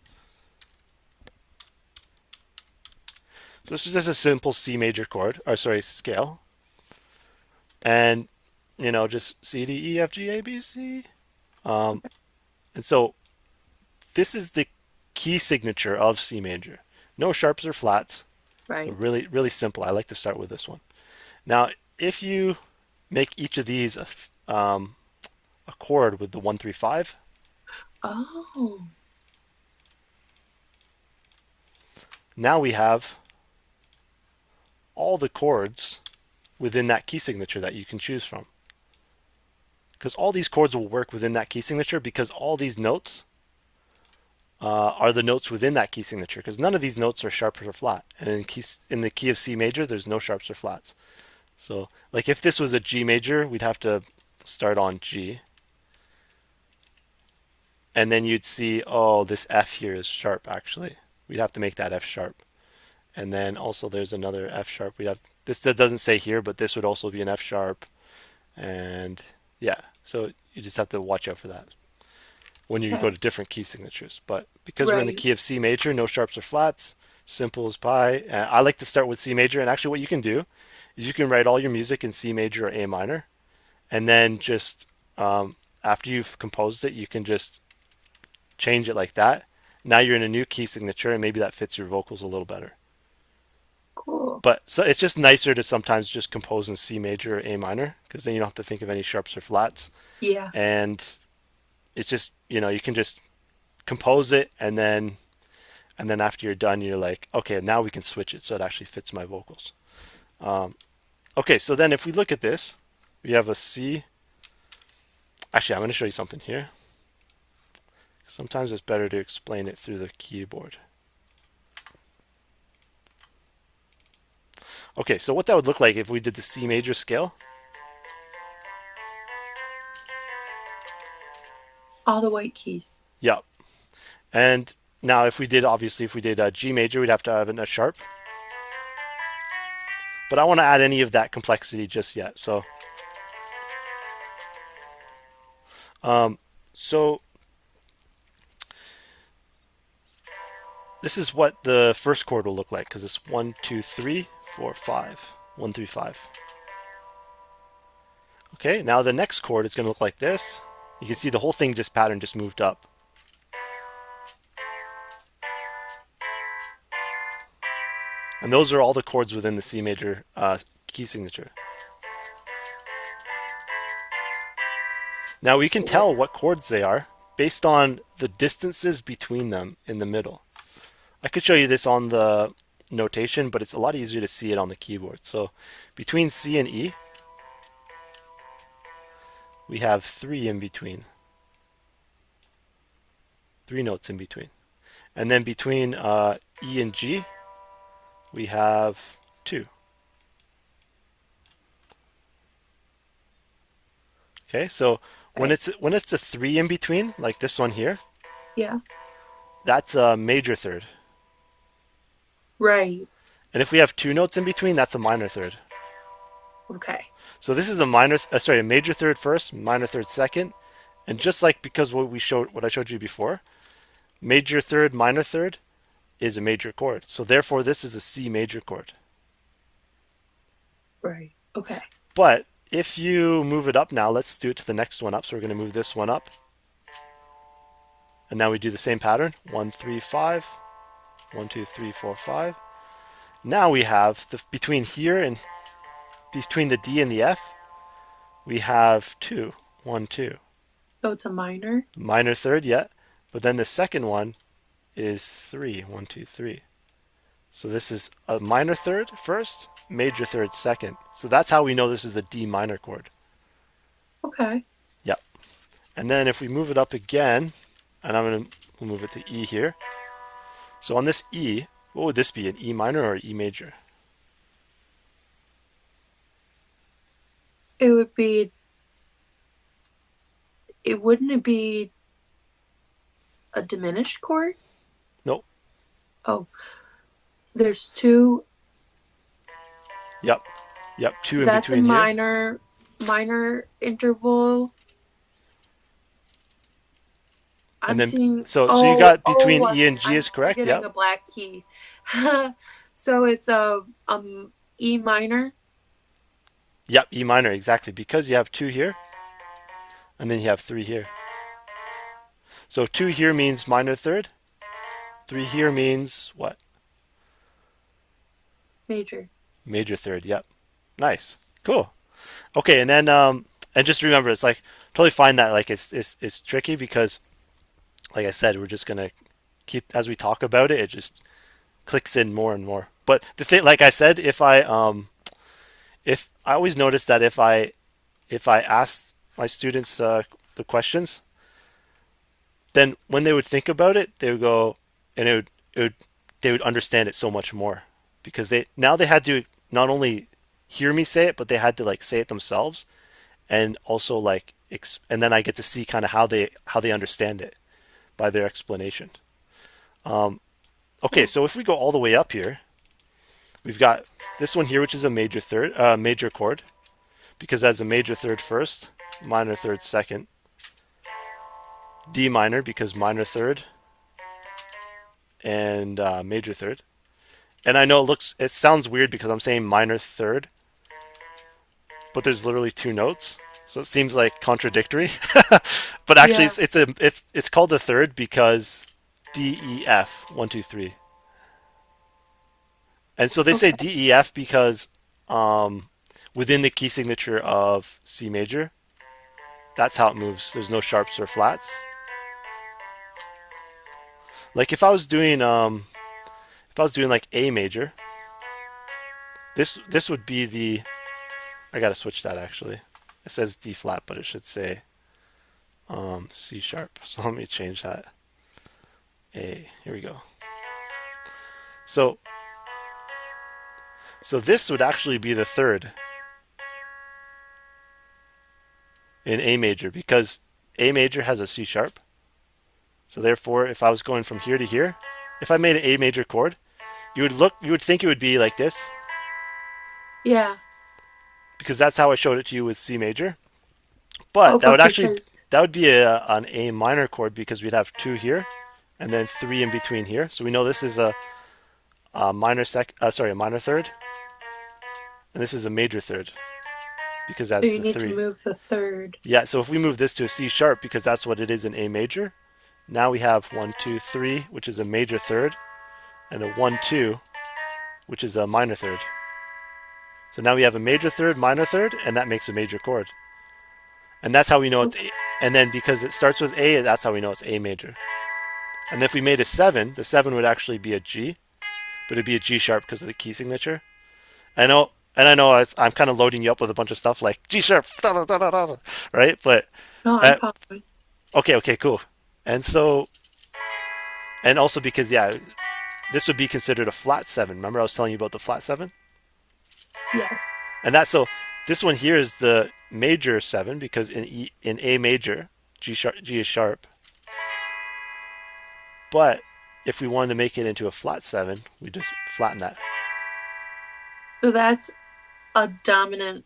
So this is just a simple C major chord, or sorry, scale, and just C D E F G A B C. Um, and so this is key signature of C major. No sharps or flats. So Right. really, really simple. I like to start with this one. Now, if you make each of these a chord with the 135, Oh, now we have all the chords within that key signature that you can choose from. Because all these chords will work within that key signature because all these notes are the notes within that key signature because none of these notes are sharp or flat. And in the key of C major, there's no sharps or flats. So like if this was a G major, we'd have to start on G. And then you'd see, oh, this F here is sharp actually. We'd have to make that F sharp. And then also there's another F sharp. We have this that doesn't say here, but this would also be an F sharp. And yeah, so you just have to watch out for that when you go okay. to different key signatures. But because we're in the Right. key of C major, no sharps or flats, simple as pie. I like to start with C major. And actually, what you can do is you can write all your music in C major or A minor, and then just after you've composed it, you can just change it like that. Now you're in a new key signature, and maybe that fits your vocals a little better. Cool. But so it's just nicer to sometimes just compose in C major or A minor because then you don't have to think of any sharps or flats. Yeah. And it's just, you can just compose it and then after you're done, you're like, okay, now we can switch it so it actually fits my vocals. Okay, so then if we look at this, we have a C. Actually, I'm going to show you something here. Sometimes it's better to explain it through the keyboard. Okay, so what that would look like if we did the C major scale. All the white keys. Yep. And now obviously, if we did a G major, we'd have to have a sharp. But I don't want to add any of that complexity just yet. So this is what the first chord will look like because it's 1, 2, 3, 4, 5. 1, 3, 5. Okay, now the next chord is going to look like this. You can see the whole thing pattern just moved up. And those are all the chords within the C major key signature. Now we can tell what chords they are based on the distances between them in the middle. I could show you this on the notation, but it's a lot easier to see it on the keyboard. So between C and E, we have 3 in between. 3 notes in between. And then between E and G, we have 2. Okay, so when Okay. it's a 3 in between, like this one here, Yeah. that's a major third. Right. And if we have 2 notes in between, that's a minor third. Okay. So this is a a major third first, minor third second, and just like because what I showed you before, major third, minor third is a major chord. So therefore, this is a C major chord. Right. Okay. But if you move it up now, let's do it to the next one up. So we're going to move this one up, and now we do the same pattern: 1, 3, 5, 1, 2, 3, 4, 5. Now we have between here and between the D and the F, we have 2, 1, 2. So it's a minor. Minor third, yeah. But then the second one is 3, 1, 2, 3. So this is a minor third first, major third second. So that's how we know this is a D minor chord. Okay. Yep. And then if we move it up again, and we'll move it to E here. So on this E, what would this be, an E minor or E major? It would be. It wouldn't it be a diminished chord? Nope. Oh, there's 2. Yep. Yep. 2 in That's a between here. minor interval. And I'm then, seeing. so you Oh, got between E and G I'm is correct? getting Yep. a black key. So it's a E minor. Yep. E minor, exactly. Because you have 2 here, and then you have 3 here. So 2 here means minor third, Three here means what? Major. Major third. Yep. Nice. Cool. Okay, and then and just remember, it's like totally fine that like it's tricky because, like I said, we're just gonna keep as we talk about it. It just clicks in more and more. But the thing, like I said, if I always notice that if I ask my students the questions, then when they would think about it, they would go and it would they would understand it so much more because they had to not only hear me say it, but they had to like say it themselves and also like and then I get to see kind of how they understand it by their explanation. Okay, Cool. so if we go all the way up here, we've got this one here, which is a major third, major chord, because it has a major third first, minor third second, D minor because minor third, and major third. And I know it sounds weird because I'm saying minor third, but there's literally two notes, so it seems like contradictory. But actually, Yeah. it's called the third because D E F 1 2 3, and so they say Okay. D E F because um, within the key signature of C major, that's how it moves. There's no sharps or flats. Like if I was doing like A major, this would be the. I gotta switch that actually. It says D flat, but it should say C sharp. So let me change that. A. Here we go. So this would actually be the third in A major because A major has a C sharp. So therefore, if I was going from here to here, if I made an A major chord, you would think it would be like this Yeah. because that's how I showed it to you with C major. But Oh, that but would actually because that would be an A minor chord because we'd have two here and then three in between here. So we know this is a a minor third, and this is a major third because so that's you the need to three. move the third. Yeah, so if we move this to a C sharp because that's what it is in A major, now we have 1 2 3, which is a major third, and a 1 2, which is a minor third. So now we have a major third, minor third, and that makes a major chord. And that's how we know it's A. And then because it starts with A, that's how we know it's A major. And if we made a 7, the 7 would actually be a G, but it'd be a G sharp because of the key signature. I know, and I know I'm kind of loading you up with a bunch of stuff like G sharp, right? But No, I'm uh, following. okay, okay, cool. And so, and also because yeah, this would be considered a flat 7. Remember I was telling you about the flat 7? Yes. And that's so this one here is the major 7 because in A major, G is sharp. But if we wanted to make it into a flat 7, we just flatten that. So that's a dominant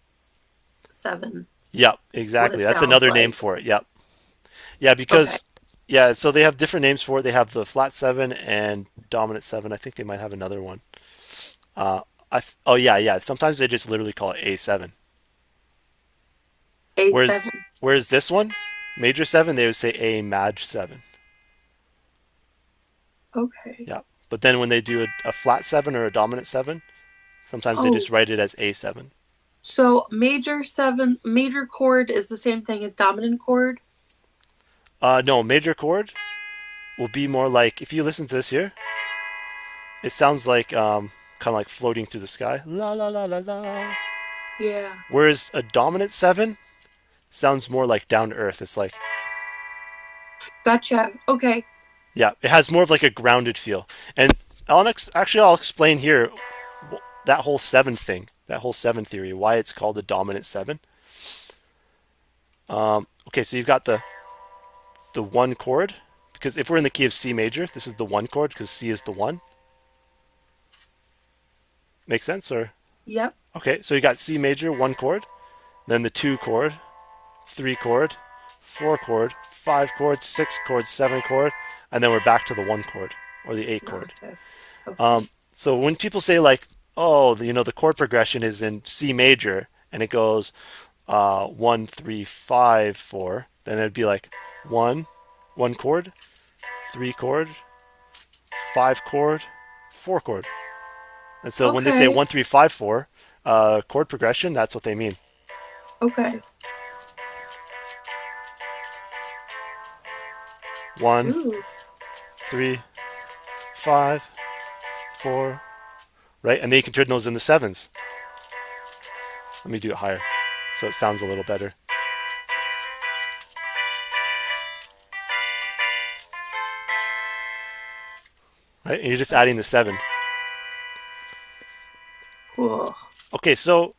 seven. Yep, What exactly. it That's sounds another name like. for it. Yep. Yeah, Okay. because yeah, so they have different names for it. They have the flat 7 and dominant 7. I think they might have another one. Uh, oh yeah, yeah. Sometimes they just literally call it A7. Whereas A7. whereas this one, major 7, they would say A Maj 7. Okay. Yeah. But then when they do a flat 7 or a dominant 7, sometimes they Oh, just write it as A7. so major seven, major chord is the same thing as dominant chord. No, major chord will be more like if you listen to this here, it sounds like kind of like floating through the sky. La la la la la. Yeah. Whereas a dominant 7 sounds more like down to earth. It's like, Gotcha. Okay. yeah, it has more of like a grounded feel. And I'll explain here that whole 7 thing, that whole 7 theory, why it's called the dominant 7. Okay, so you've got the 1 chord, because if we're in the key of C major, this is the 1 chord because C is the 1. Make sense? Or Yep. okay, so you got C major, 1 chord, then the 2 chord, 3 chord, 4 chord, 5 chord, 6 chord, 7 chord, and then we're back to the 1 chord or the 8 chord. Gotcha. Okay. So when people say like, oh, the chord progression is in C major and it goes 1 3 5 4, then it'd be like 1 1 chord, 3 chord, 5 chord, 4 chord. And so when they say Okay. 1 3 5 4 chord progression, that's what they mean. Okay. One, Ooh. 3, 5, 4, right? And then you can turn those into sevens. Let me do it higher so it sounds a little better. Right? And you're just adding the 7. Cool. Okay, so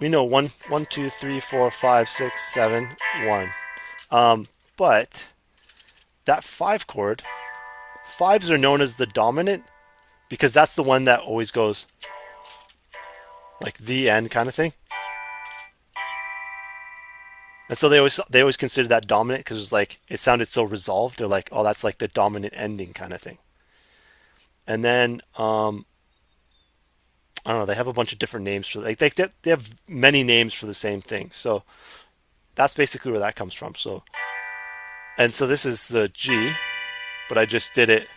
we know 1 1 2 3 4 5 6 7 1. But that 5 chord, fives are known as the dominant because that's the one that always goes like the end kind of thing. And so they always consider that dominant because it was like it sounded so resolved. They're like, oh, that's like the dominant ending kind of thing. And then I don't know. They have a bunch of different names for they have many names for the same thing. So that's basically where that comes from. So this is the G, but I just did it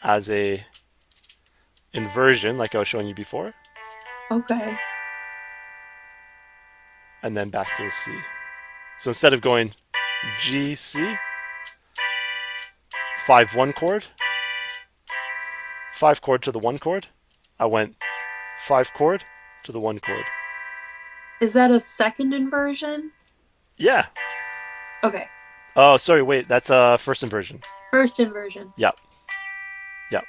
as a inversion, like I was showing you before, Okay. and then back to the C. So instead of going G C 5 1 chord, 5 chord to the 1 chord, I went 5 chord to the 1 chord. Is that a second inversion? Yeah. Okay. Oh, sorry. Wait, that's a first inversion. First inversion. Yep. Yep.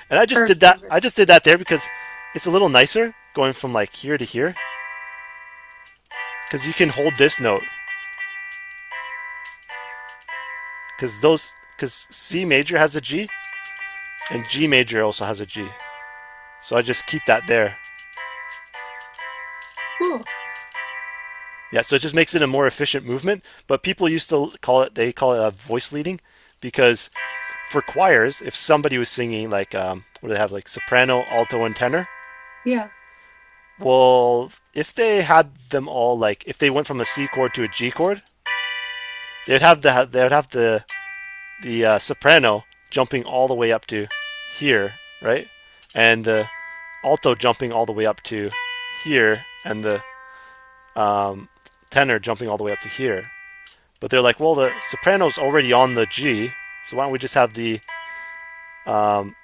And I just did First that. I inversion. just did that there because it's a little nicer going from like here to here because you can hold this note because C major has a G and G major also has a G. So I just keep that there. Cool. Yeah, so it just makes it a more efficient movement. But people used to call it a voice leading because for choirs, if somebody was singing like, what do they have, like soprano, alto, and tenor? Yeah. Well, if they had them all like, if they went from a C chord to a G chord, they would have the soprano jumping all the way up to here, right? And the alto jumping all the way up to here, and the um, tenor jumping all the way up to here. But they're like, well, the soprano's already on the G, so why don't we just have the um,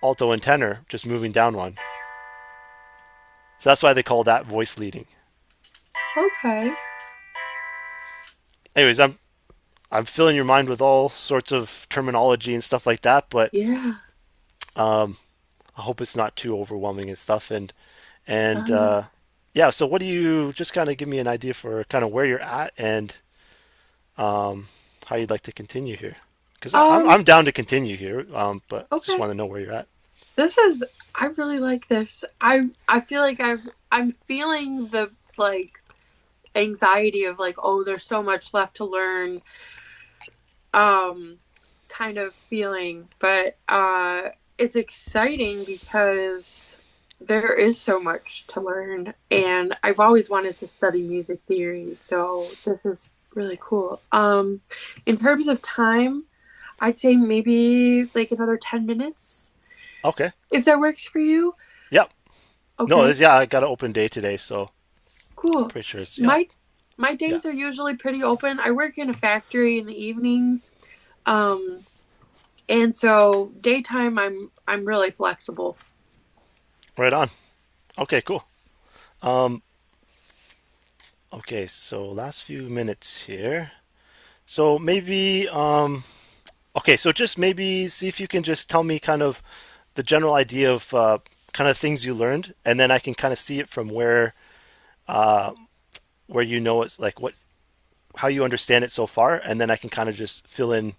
alto and tenor just moving down one? So that's why they call that voice leading. Okay. Anyways, I'm filling your mind with all sorts of terminology and stuff like that, but Yeah. um, I hope it's not too overwhelming and stuff. And Um, yeah, so what do you just kind of give me an idea for kind of where you're at and how you'd like to continue here? Because I'm um, down to continue here, but just okay. want to know where you're at. This is I really like this. I feel like I'm feeling the like anxiety of like, oh, there's so much left to learn, um, kind of feeling. But it's exciting because there is so much to learn and I've always wanted to study music theory, so this is really cool. In terms of time, I'd say maybe like another 10 minutes Okay. if that works for you. Yep. No, Okay, yeah, I got an open day today, so cool. pretty sure it's yeah, My yeah. days are usually pretty open. I work in a factory in the evenings. Um and so daytime I'm really flexible. Right on. Okay, cool. Um, okay, so last few minutes here. So maybe okay, so just maybe see if you can just tell me kind of the general idea of kind of things you learned, and then I can kind of see it from uh, where you know it's like what how you understand it so far, and then I can kind of just fill in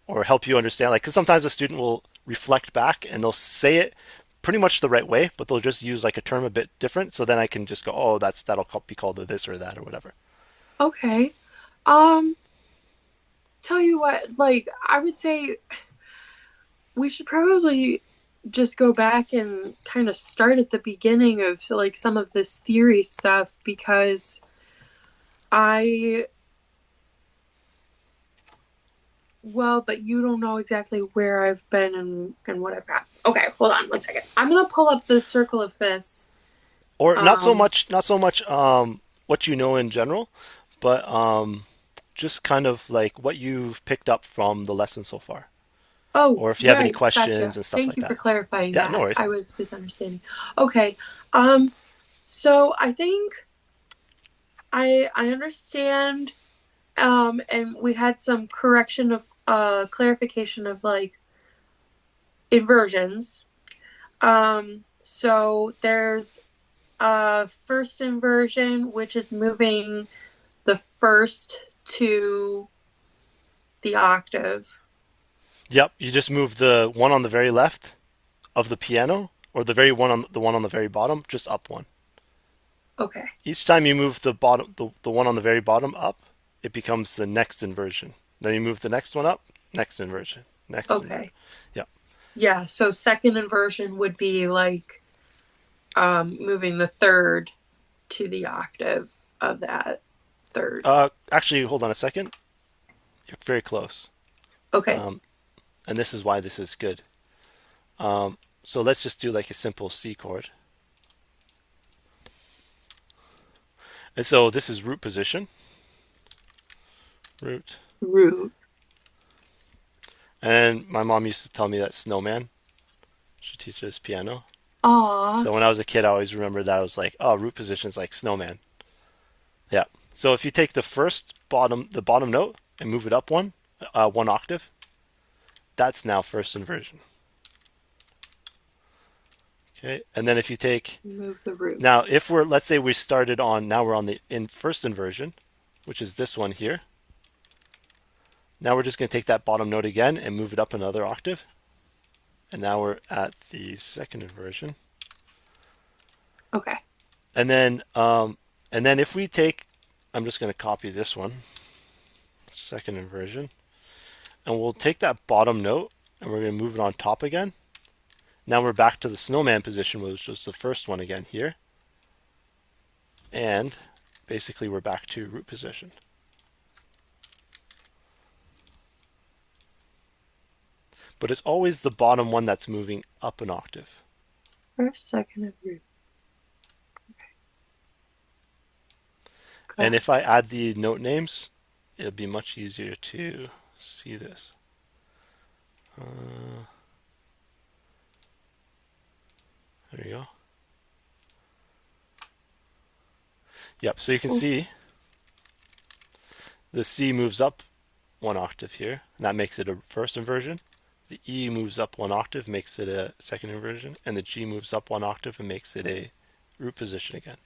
or help you understand. Like, because sometimes a student will reflect back and they'll say it pretty much the right way, but they'll just use like a term a bit different. So then I can just go, oh, that'll be called a this or that or whatever. Okay. Um Tell you what, like I would say we should probably just go back and kind of start at the beginning of like some of this theory stuff because I Well, but you don't know exactly where I've been and what I've got. Okay, hold on one second. I'm gonna pull up the Circle of Fists. Or Um, not so much what you know in general, but just kind of like what you've picked up from the lesson so far, oh, or if you have any right, questions gotcha. and stuff Thank like you for that. clarifying Yeah, no that. worries. I was misunderstanding. Okay. Um, so I think I understand. And we had some correction of clarification of like inversions. So there's first inversion, which is moving the first to the octave. Yep, you just move the one on the very left of the piano, or the one on the very bottom, just up one. Okay. Each time you move the one on the very bottom up, it becomes the next inversion. Then you move the next one up, next inversion, next inversion. Okay. Yeah. Yeah. So second inversion would be like moving the third to the octave of that third. Actually, hold on a second. You're very close. Okay. Um, and this is why this is good. So let's just do like a simple C chord. And so this is root position, root. Root. And my mom used to tell me that snowman. She teaches us piano. Aw. So when I was a kid, I always remembered that I was like, oh, root position is like snowman. Yeah. So if you take the bottom note and move it up one octave, that's now first inversion. Okay. And then if you take, Move the root. now if let's say we started on, now we're on the first inversion, which is this one here. Now we're just going to take that bottom note again and move it up another octave. And now we're at the second inversion. Okay. And then if we take, I'm just going to copy this one, second inversion, and we'll take that bottom note and we're going to move it on top again. Now we're back to the snowman position, which was the first one again here. And basically we're back to root position. But it's always the bottom one that's moving up an octave. First, second, and root. And Okay. if I add the note names, it'll be much easier to see this. There you go. Yep, so you can Oh, see the C moves up one octave here, and that makes it a first inversion. The E moves up one octave, makes it a second inversion, and the G moves up one octave and makes it a root position again.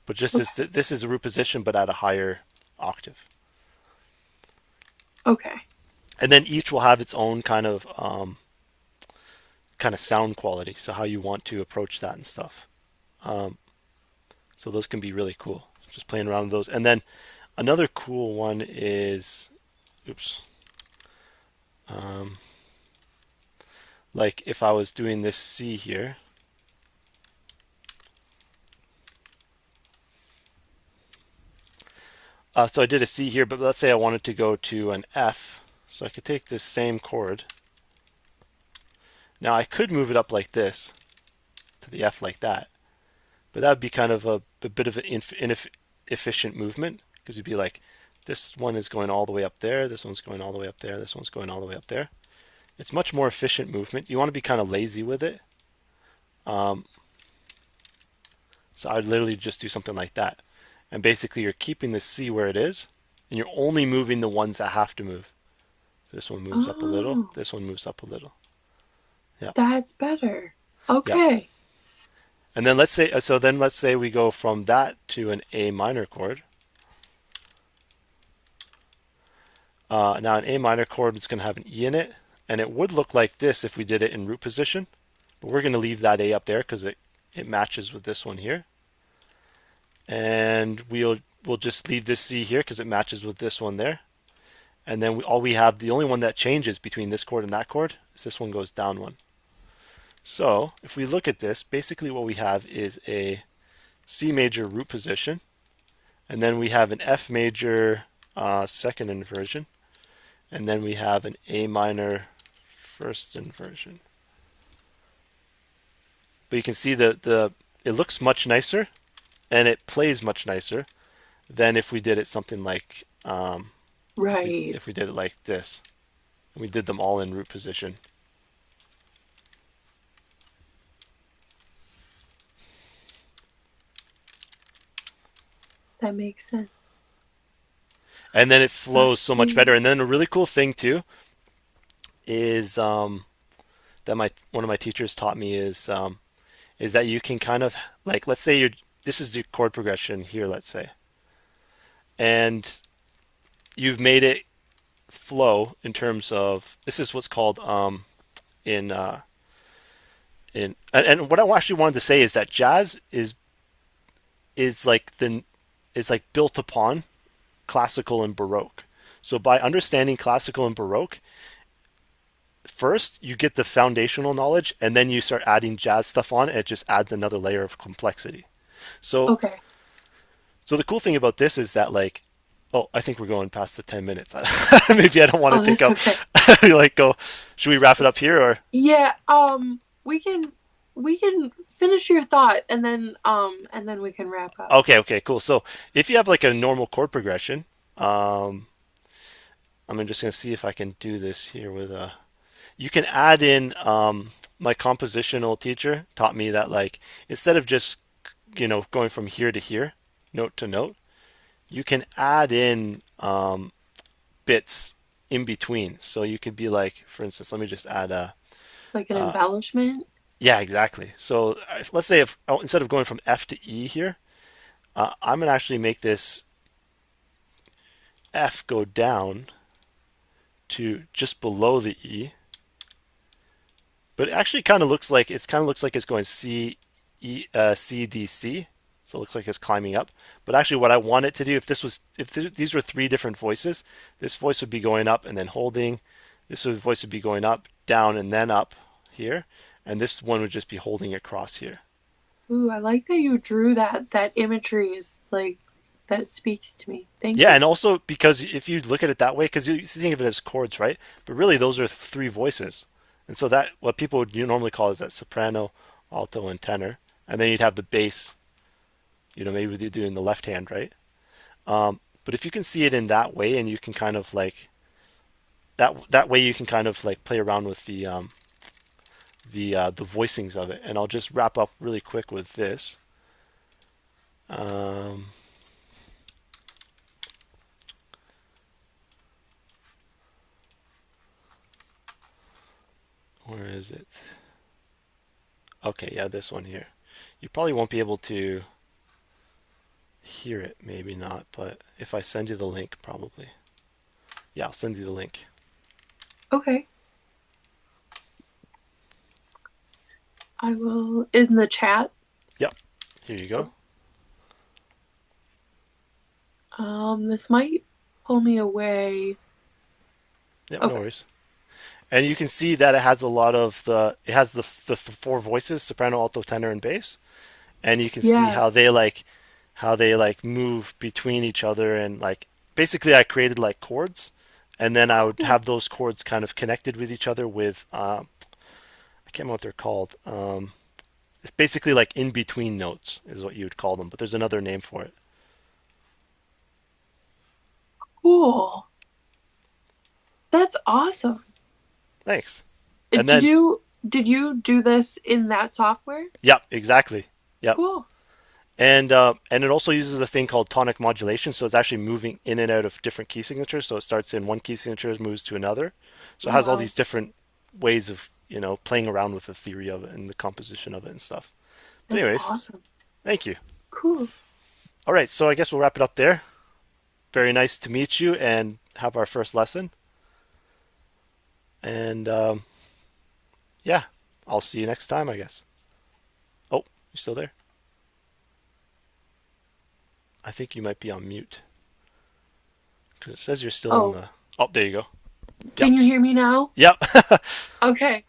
But just okay. this is a root position, but at a higher octave. Okay. And then each will have its own kind of sound quality. So how you want to approach that and stuff. So those can be really cool. Just playing around with those. And then another cool one is, oops. Like if I was doing this C here, so I did a C here, but let's say I wanted to go to an F. So I could take this same chord. Now I could move it up like this to the F like that, but that would be kind of a bit of an inefficient movement because you'd be like, this one is going all the way up there, this one's going all the way up there, this one's going all the way up there. It's much more efficient movement. You want to be kind of lazy with it. So I'd literally just do something like that. And basically you're keeping the C where it is, and you're only moving the ones that have to move. So this one moves up a little, Oh, this one moves up a little. Yeah. that's better. Yeah. Okay. And then let's say we go from that to an A minor chord. Now an A minor chord is going to have an E in it, and it would look like this if we did it in root position, but we're going to leave that A up there because it matches with this one here. And we'll just leave this C here because it matches with this one there. And then the only one that changes between this chord and that chord is this one goes down one. So if we look at this, basically what we have is a C major root position, and then we have an F major second inversion, and then we have an A minor first inversion. But you can see the it looks much nicer and it plays much nicer than if we did it something like Right. if we did it like this. We did them all in root position. That makes sense. And then it flows so much Okay. better. And then a really cool thing too is that my one of my teachers taught me is that you can kind of like, let's say you're this is the chord progression here, let's say, and you've made it flow in terms of this is what's called in and what I actually wanted to say is that jazz is like the is like built upon classical and baroque. So by understanding classical and baroque, first you get the foundational knowledge and then you start adding jazz stuff on and it just adds another layer of complexity. So Okay. so the cool thing about this is that like, oh, I think we're going past the 10 minutes. Maybe I don't want to Oh, take that's up okay. like go, should we wrap it up here or Yeah, we can finish your thought and then we can wrap up. okay, okay, cool. So if you have like a normal chord progression, um I'm just gonna see if I can do this here with a you can add in my compositional teacher taught me that like instead of just going from here to here, note to note, you can add in bits in between. So you could be like, for instance, let me just add a Like an uh, embellishment. yeah, exactly. So let's say if instead of going from F to E here, I'm gonna actually make this F go down to just below the E, but it actually kind of looks like it's going C E C D C. So it looks like it's climbing up. But actually, what I want it to do, if these were three different voices, this voice would be going up and then holding. Voice would be going up, down, and then up here, and this one would just be holding across here. Ooh, I like that you drew that. That imagery is like that speaks to me. Thank Yeah, you. and also because if you look at it that way, because you think of it as chords, right? But really, those are three voices, and so that what people would normally call is that soprano, alto, and tenor, and then you'd have the bass. Maybe they do in the left hand, right? But if you can see it in that way, and you can kind of like that way, you can kind of like play around with the voicings of it. And I'll just wrap up really quick with this. Um, where is it? Okay, yeah, this one here. You probably won't be able to hear it, maybe not, but if I send you the link, probably. Yeah, I'll send you the link. Okay. I will in the chat. Yep, here you go. This might pull me away. Yep, no Okay. worries. And you can see that it has a lot of it has the four voices, soprano, alto, tenor, and bass. And you can see Yeah. how they like move between each other and like basically I created like chords and then I would Cool. have those chords kind of connected with each other with I can't remember what they're called. It's basically like in between notes is what you would call them, but there's another name for it. Cool. That's awesome. Thanks. And Did then you do this in that software? yep, exactly. Yep. Cool. And it also uses a thing called tonic modulation, so it's actually moving in and out of different key signatures. So it starts in one key signature, moves to another. So it has all Wow. these different ways of playing around with the theory of it and the composition of it and stuff. But That's anyways, awesome. thank you. Cool. All right, so I guess we'll wrap it up there. Very nice to meet you and have our first lesson. And yeah, I'll see you next time, I guess. Oh, you still there? I think you might be on mute because it says you're still in Oh, the. Oh, there you go. can Yep. you hear me now? Yep. Okay.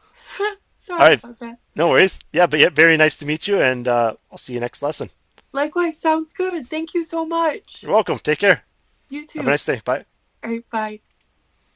All Sorry right. about that. No worries. Yeah, but yeah, very nice to meet you, and I'll see you next lesson. Likewise, sounds good. Thank you so much. You're welcome. Take care. You Have a too. nice day. Bye. All right, bye.